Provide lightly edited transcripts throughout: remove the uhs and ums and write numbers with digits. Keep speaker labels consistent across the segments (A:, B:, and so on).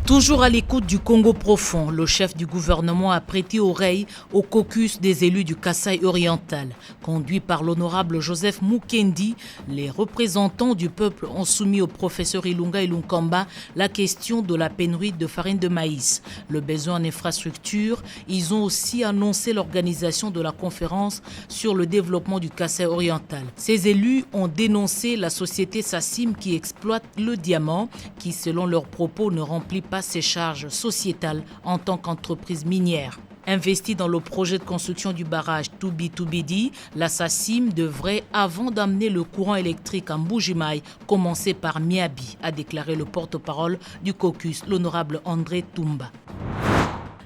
A: Toujours à l'écoute du Congo profond, le chef du gouvernement a prêté oreille au caucus des élus du Kasaï oriental. Conduit par l'honorable Joseph Mukendi, les représentants du peuple ont soumis au professeur Ilunga Ilunkamba la question de la pénurie de farine de maïs, le besoin en infrastructure. Ils ont aussi annoncé l'organisation de la conférence sur le développement du Kasaï oriental. Ces élus ont dénoncé la société Sassim qui exploite le diamant, qui selon leurs propos ne remplit pas ses charges sociétales en tant qu'entreprise minière. Investie dans le projet de construction du barrage Toubi-Toubidi, la Sassim devrait, avant d'amener le courant électrique en Mbuji-Mayi, commencer par Miabi, a déclaré le porte-parole du caucus, l'honorable André Toumba.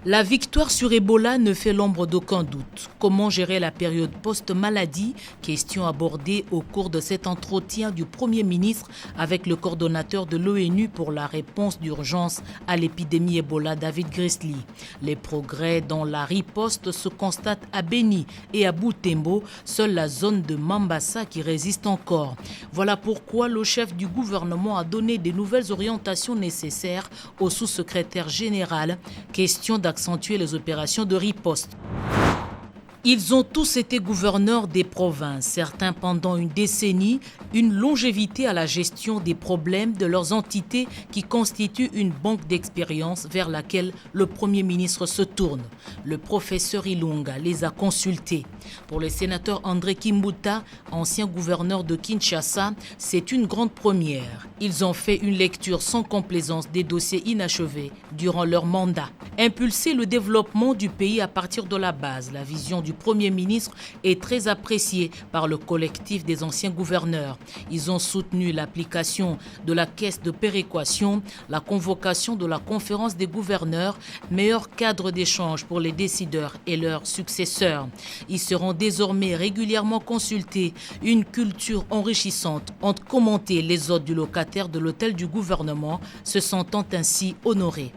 A: La victoire sur Ebola ne fait l'ombre d'aucun doute. Comment gérer la période post-maladie? Question abordée au cours de cet entretien du Premier ministre avec le coordonnateur de l'ONU pour la réponse d'urgence à l'épidémie Ebola, David Gressly. Les progrès dans la riposte se constatent à Beni et à Butembo, seule la zone de Mambasa qui résiste encore. Voilà pourquoi le chef du gouvernement a donné des nouvelles orientations nécessaires au sous-secrétaire général. Question d'accentuer les opérations de riposte. Ils ont tous été gouverneurs des provinces, certains pendant une décennie, une longévité à la gestion des problèmes de leurs entités qui constituent une banque d'expérience vers laquelle le Premier ministre se tourne. Le professeur Ilunga les a consultés. Pour le sénateur André Kimbuta, ancien gouverneur de Kinshasa, c'est une grande première. Ils ont fait une lecture sans complaisance des dossiers inachevés durant leur mandat. Impulser le développement du pays à partir de la base, la vision du Premier ministre est très appréciée par le collectif des anciens gouverneurs. Ils ont soutenu l'application de la caisse de péréquation, la convocation de la conférence des gouverneurs, meilleur cadre d'échange pour les décideurs et leurs successeurs. Ils seront désormais régulièrement consultés. Une culture enrichissante ont commenté les hôtes du locataire de l'hôtel du gouvernement, se sentant ainsi honorés.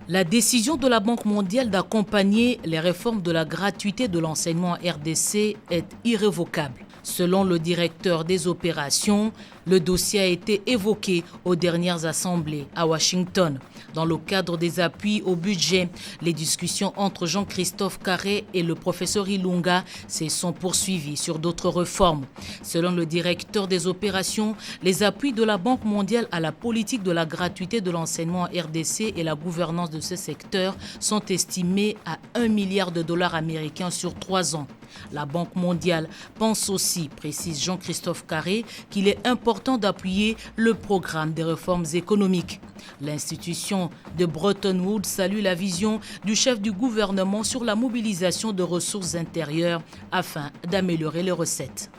A: La décision de la Banque mondiale d'accompagner les réformes de la gratuité de l'enseignement en RDC est irrévocable. Selon le directeur des opérations, le dossier a été évoqué aux dernières assemblées à Washington. Dans le cadre des appuis au budget, les discussions entre Jean-Christophe Carré et le professeur Ilunga se sont poursuivies sur d'autres réformes. Selon le directeur des opérations, les appuis de la Banque mondiale à la politique de la gratuité de l'enseignement en RDC et la gouvernance de ce secteur sont estimés à 1 milliard de dollars américains sur 3 ans. La Banque mondiale pense aussi, précise Jean-Christophe Carré, qu'il est important d'appuyer le programme des réformes économiques. L'institution de Bretton Woods salue la vision du chef du gouvernement sur la mobilisation de ressources intérieures afin d'améliorer les recettes.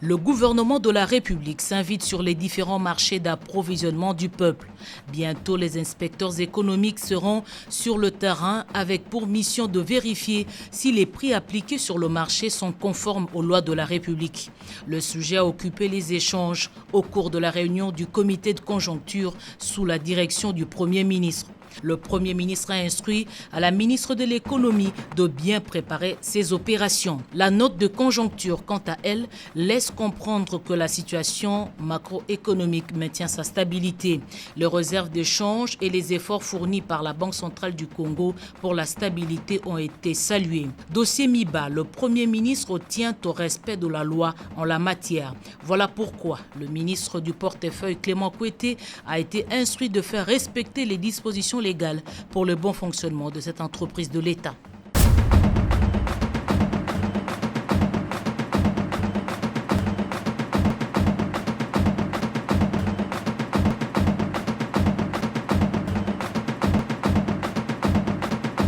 A: Le gouvernement de la République s'invite sur les différents marchés d'approvisionnement du peuple. Bientôt, les inspecteurs économiques seront sur le terrain avec pour mission de vérifier si les prix appliqués sur le marché sont conformes aux lois de la République. Le sujet a occupé les échanges au cours de la réunion du comité de conjoncture sous la direction du Premier ministre. Le Premier ministre a instruit à la ministre de l'économie de bien préparer ces opérations. La note de conjoncture, quant à elle, laisse comprendre que la situation macroéconomique maintient sa stabilité. Les réserves d'échange et les efforts fournis par la Banque centrale du Congo pour la stabilité ont été salués. Dossier MIBA, le Premier ministre tient au respect de la loi en la matière. Voilà pourquoi le ministre du portefeuille Clément Kouété a été instruit de faire respecter les dispositions légales pour le bon fonctionnement de cette entreprise de l'État.